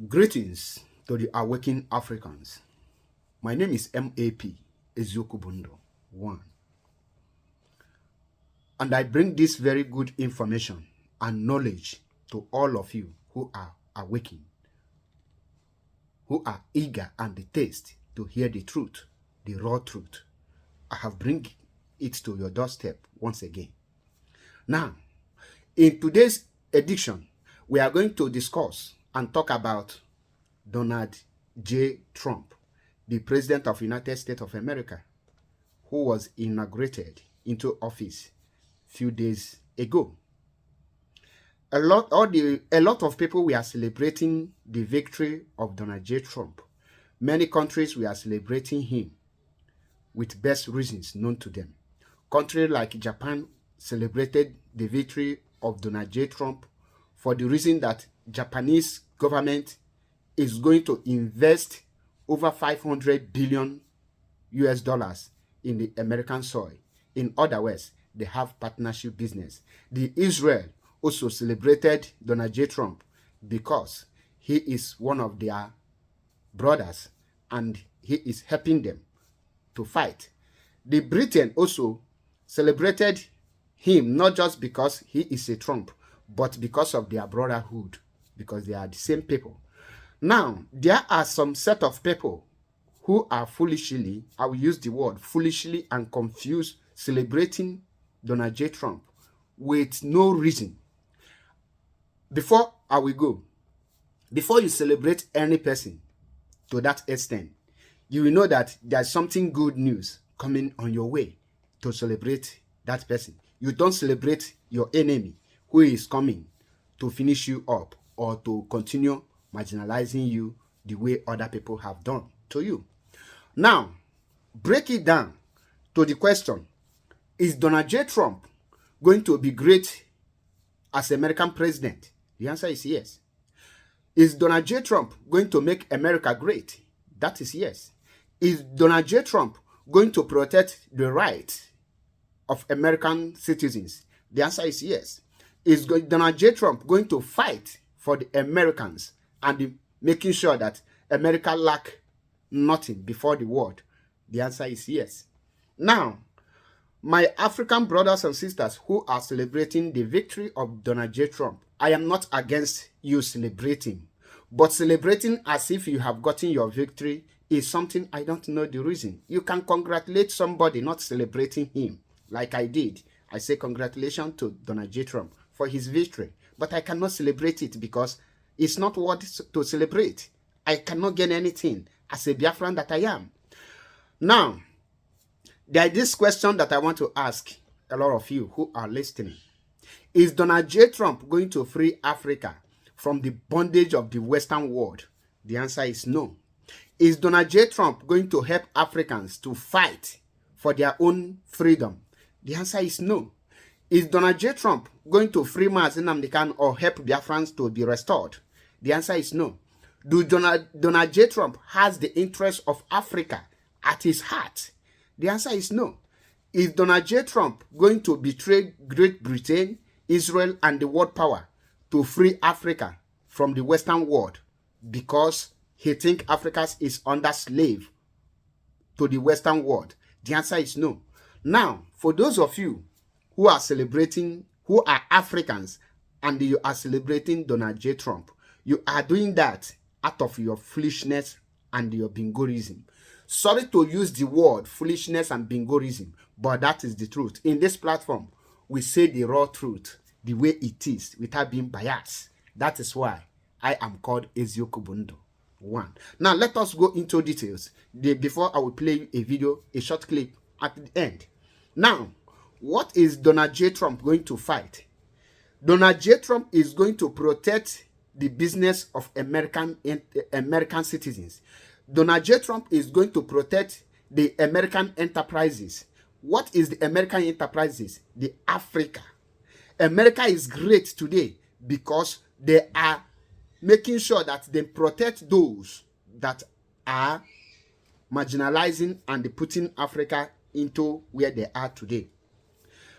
Greetings to the awakened Africans. My name is MAP Eziokubundo 1, and I bring this very good information and knowledge to all of you who are awakened, who are eager and the taste to hear the truth, the raw truth. I have bring it to your doorstep once again. Now, in today's edition, we are going to discuss and talk about Donald J. Trump, the President of the United States of America, who was inaugurated into office a few days ago. A lot of people were celebrating the victory of Donald J. Trump. Many countries were celebrating him with best reasons known to them. Countries like Japan celebrated the victory of Donald J. Trump for the reason that Japanese government is going to invest over 500 billion US dollars in the American soil. In other words, they have partnership business. The Israel also celebrated Donald J. Trump because he is one of their brothers and he is helping them to fight. The Britain also celebrated him not just because he is a Trump, but because of their brotherhood, because they are the same people. Now, there are some set of people who are foolishly, I will use the word foolishly and confused, celebrating Donald J. Trump with no reason. Before I will go, before you celebrate any person to that extent, you will know that there's something good news coming on your way to celebrate that person. You don't celebrate your enemy who is coming to finish you up or to continue marginalizing you the way other people have done to you. Now, break it down to the question, is Donald J. Trump going to be great as American president? The answer is yes. Is Donald J. Trump going to make America great? That is yes. Is Donald J. Trump going to protect the rights of American citizens? The answer is yes. Is Donald J. Trump going to fight for the Americans and making sure that America lack nothing before the world? The answer is yes. Now, my African brothers and sisters who are celebrating the victory of Donald J. Trump, I am not against you celebrating, but celebrating as if you have gotten your victory is something I don't know the reason. You can congratulate somebody, not celebrating him, like I did. I say congratulations to Donald J. Trump for his victory, but I cannot celebrate it because it's not worth to celebrate. I cannot gain anything as a Biafran that I am. Now, there is this question that I want to ask a lot of you who are listening. Is Donald J. Trump going to free Africa from the bondage of the Western world? The answer is no. Is Donald J. Trump going to help Africans to fight for their own freedom? The answer is no. Is Donald J. Trump going to free Mazi Nnamdi Kanu or help Biafrans to be restored? The answer is no. Do Donald J. Trump has the interest of Africa at his heart? The answer is no. Is Donald J. Trump going to betray Great Britain, Israel, and the world power to free Africa from the Western world because he thinks Africa is under slave to the Western world? The answer is no. Now, for those of you who are celebrating, who are Africans, and you are celebrating Donald J. Trump, you are doing that out of your foolishness and your bingorism. Sorry to use the word foolishness and bingorism, but that is the truth. In this platform, we say the raw truth, the way it is, without being biased. That is why I am called Eziokubundo 1. Now, let us go into details. Before I will play you a video, a short clip at the end. Now, what is Donald J. Trump going to fight? Donald J. Trump is going to protect the business of American citizens. Donald J. Trump is going to protect the American enterprises. What is the American enterprises? The Africa. America is great today because they are making sure that they protect those that are marginalizing and putting Africa into where they are today.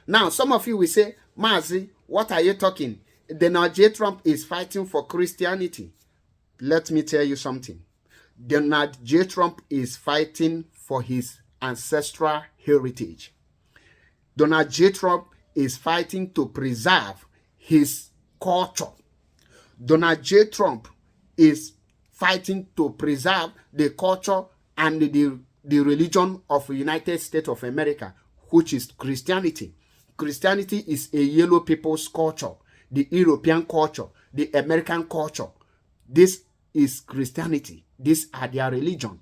Now, some of you will say, Mazi, what are you talking? Donald J. Trump is fighting for Christianity. let me tell you something. Donald J. Trump is fighting for his ancestral heritage. Donald J. Trump is fighting to preserve his culture. Donald J. Trump is fighting to preserve the culture and the religion of the United States of America, which is Christianity. Christianity is a yellow people's culture, the European culture, the American culture. This is Christianity. These are their religion.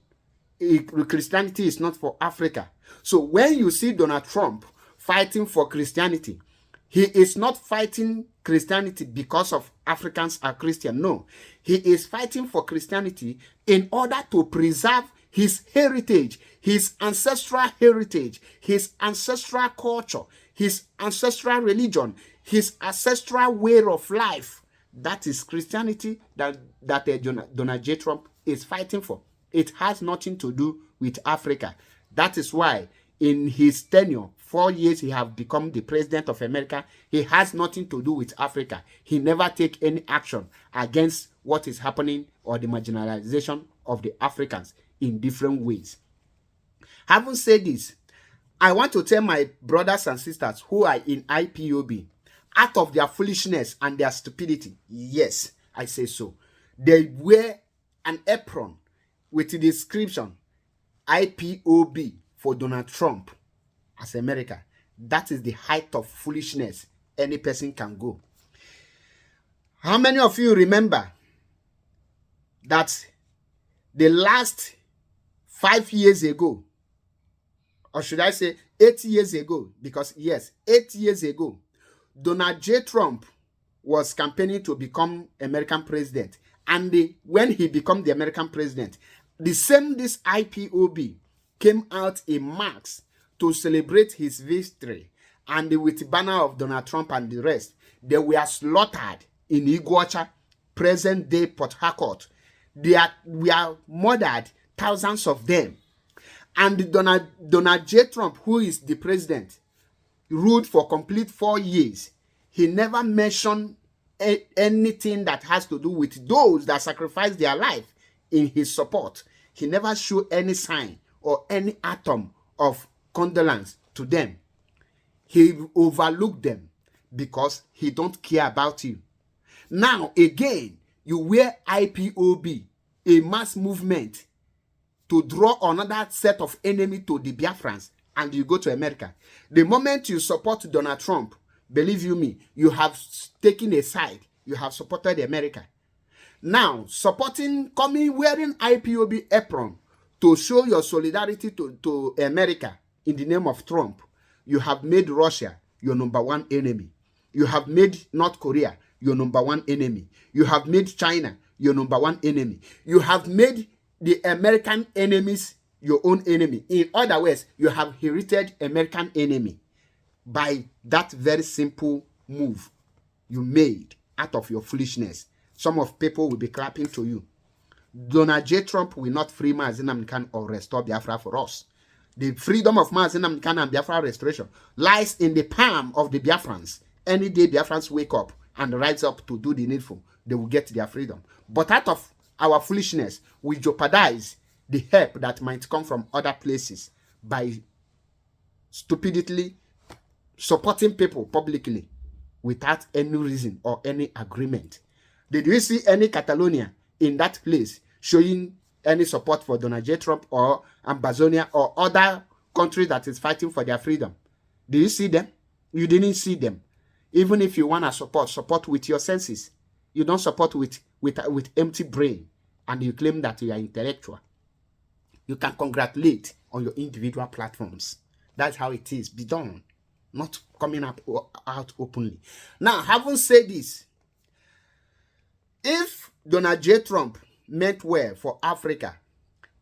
Christianity is not for Africa. So when you see Donald Trump fighting for Christianity, he is not fighting Christianity because of Africans are Christian. No, he is fighting for Christianity in order to preserve his heritage, his ancestral heritage, his ancestral culture, his ancestral religion, his ancestral way of life. That is Christianity that Donald J. Trump is fighting for. It has nothing to do with Africa. That is why in his tenure, 4 years he have become the president of America, he has nothing to do with Africa. He never take any action against what is happening or the marginalization of the Africans in different ways. Having said this, I want to tell my brothers and sisters who are in IPOB, out of their foolishness and their stupidity, yes, I say so, they wear an apron with the description IPOB for Donald Trump as America. That is the height of foolishness any person can go. How many of you remember that the last 5 years ago, or should I say 8 years ago, because yes, 8 years ago, Donald J. Trump was campaigning to become American president. And when he became the American president, this IPOB came out in mass to celebrate his victory. And with the banner of Donald Trump and the rest, they were slaughtered in Iguacha, present-day Port Harcourt. We are murdered, thousands of them. And Donald J. Trump, who is the president, ruled for complete 4 years. He never mentioned anything that has to do with those that sacrificed their life in his support. He never showed any sign or any atom of condolence to them. He overlooked them because he don't care about you. Now, again, you wear IPOB, a mass movement, to draw another set of enemy to the Biafrans, and you go to America. The moment you support Donald Trump, believe you me, you have taken a side. You have supported America. Now, coming wearing IPOB apron to show your solidarity to America in the name of Trump, you have made Russia your number one enemy. You have made North Korea your number one enemy. You have made China your number one enemy. You have made the American enemies your own enemy. In other words, you have inherited American enemy by that very simple move you made out of your foolishness. Some of people will be clapping to you. Donald J. Trump will not free Mazi Nnamdi Kanu or restore Biafra for us. The freedom of Mazi Nnamdi Kanu and Biafra restoration lies in the palm of the Biafrans. Any day Biafrans wake up and rise up to do the needful, they will get their freedom. But out of our foolishness, we jeopardize the help that might come from other places by stupidly supporting people publicly without any reason or any agreement. Did you see any Catalonia in that place showing any support for Donald J. Trump or Ambazonia or other country that is fighting for their freedom? Do you see them? You didn't see them. Even if you want to support with your senses. You don't support with empty brain, and you claim that you are intellectual. You can congratulate on your individual platforms. That's how it is. Be done. Not coming out openly. Now, having said this, if Donald J. Trump meant well for Africa,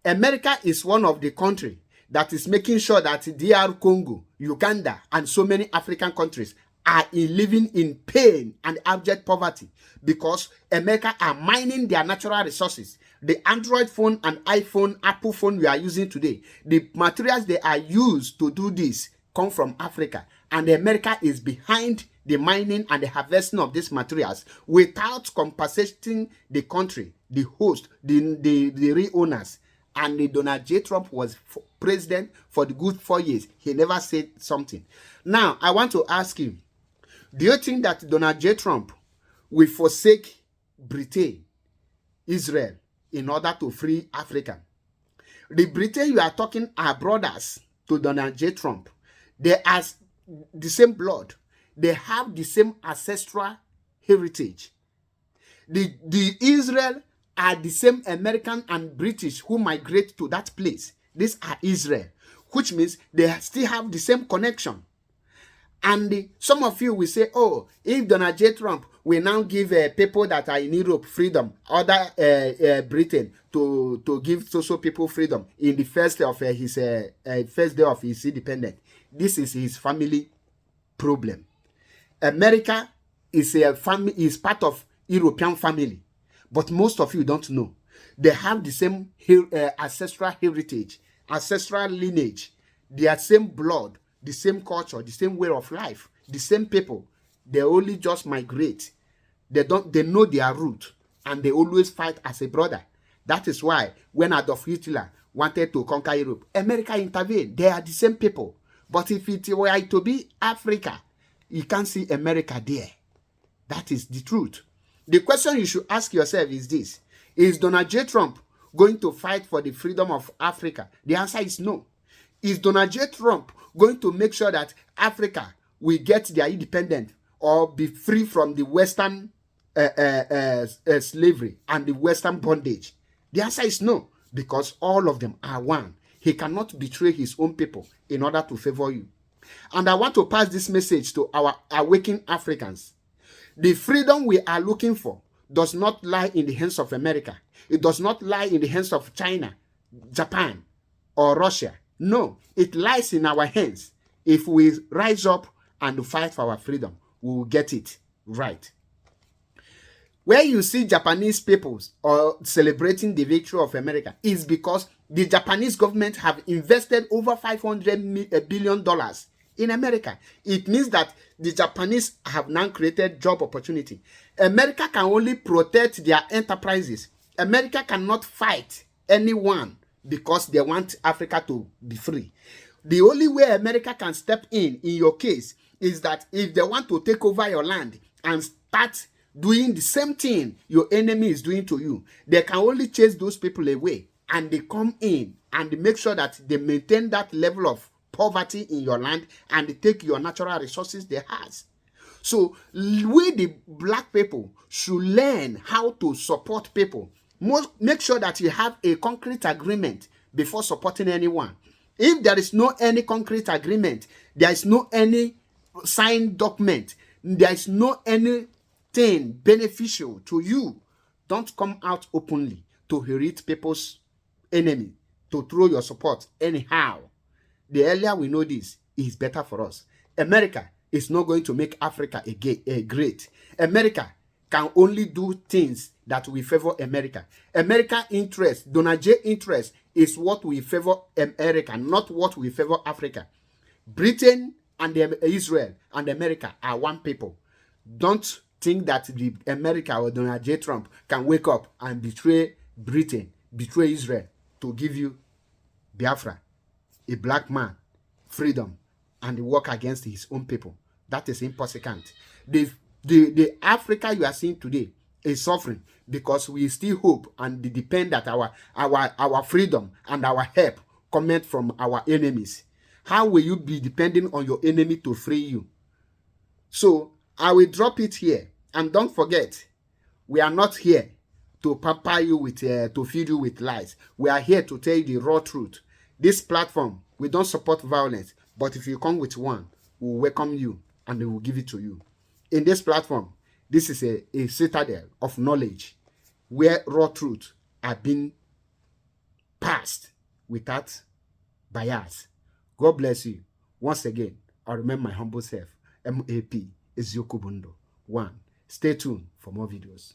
America is one of the countries that is making sure that DR Congo, Uganda, and so many African countries are living in pain and abject poverty because America are mining their natural resources. The Android phone and iPhone, Apple phone we are using today, the materials they are used to do this come from Africa, and America is behind the mining and the harvesting of these materials without compensating the country, the host, the real owners. And the Donald J. Trump was president for the good 4 years. He never said something. Now, I want to ask you, do you think that Donald J. Trump will forsake Britain, Israel, in order to free Africa? The Britain you are talking are brothers to Donald J. Trump. They are the same blood. They have the same ancestral heritage. The Israel are the same American and British who migrate to that place. These are Israel, which means they still have the same connection. And some of you will say, oh, if Donald J. Trump will now give people that are in Europe freedom, other Britain to give social people freedom in the first day of his independence, this is his family problem. America is part of European family, but most of you don't know. They have the same ancestral heritage, ancestral lineage, their same blood, the same culture, the same way of life, the same people. They only just migrate. They know their root, and they always fight as a brother. That is why when Adolf Hitler wanted to conquer Europe, America intervened. They are the same people. But if it were to be Africa, you can't see America there. That is the truth. The question you should ask yourself is this: is Donald J. Trump going to fight for the freedom of Africa? The answer is no. Is Donald J. Trump going to make sure that Africa will get their independence or be free from the Western slavery and the Western bondage? The answer is no, because all of them are one. He cannot betray his own people in order to favor you. And I want to pass this message to our awakened Africans. The freedom we are looking for does not lie in the hands of America. It does not lie in the hands of China, Japan, or Russia. No, it lies in our hands. If we rise up and fight for our freedom, we will get it right. Where you see Japanese peoples or celebrating the victory of America is because the Japanese government have invested over $500 billion in America. It means that the Japanese have now created job opportunity. America can only protect their enterprises. America cannot fight anyone because they want Africa to be free. The only way America can step in your case is that if they want to take over your land and start doing the same thing your enemy is doing to you, they can only chase those people away, and they come in and make sure that they maintain that level of poverty in your land and they take your natural resources they have. So we, the black people, should learn how to support people. Make sure that you have a concrete agreement before supporting anyone. If there is no any concrete agreement, there is no any signed document, there is no anything beneficial to you, don't come out openly to hurt people's enemy, to throw your support anyhow. The earlier we know this, is better for us. America is not going to make Africa great. America can only do things that will favor America. America interest, Donald J. interest, is what will favor America, not what will favor Africa. Britain and Israel and America are one people. Don't think that the America or Donald J. Trump can wake up and betray Britain, betray Israel to give you Biafra, a black man, freedom, and work against his own people. That is impossible. The Africa you are seeing today is suffering because we still hope and depend that our freedom and our help come from our enemies. How will you be depending on your enemy to free you? So I will drop it here, and don't forget, we are not here to pamper you with to feed you with lies. We are here to tell you the raw truth. This platform, we don't support violence, but if you come with one, we will welcome you and we will give it to you. In this platform, this is a citadel of knowledge where raw truth are being passed without bias. God bless you. Once again, I remember my humble self, MAP Eziokubundo. 1. Stay tuned for more videos.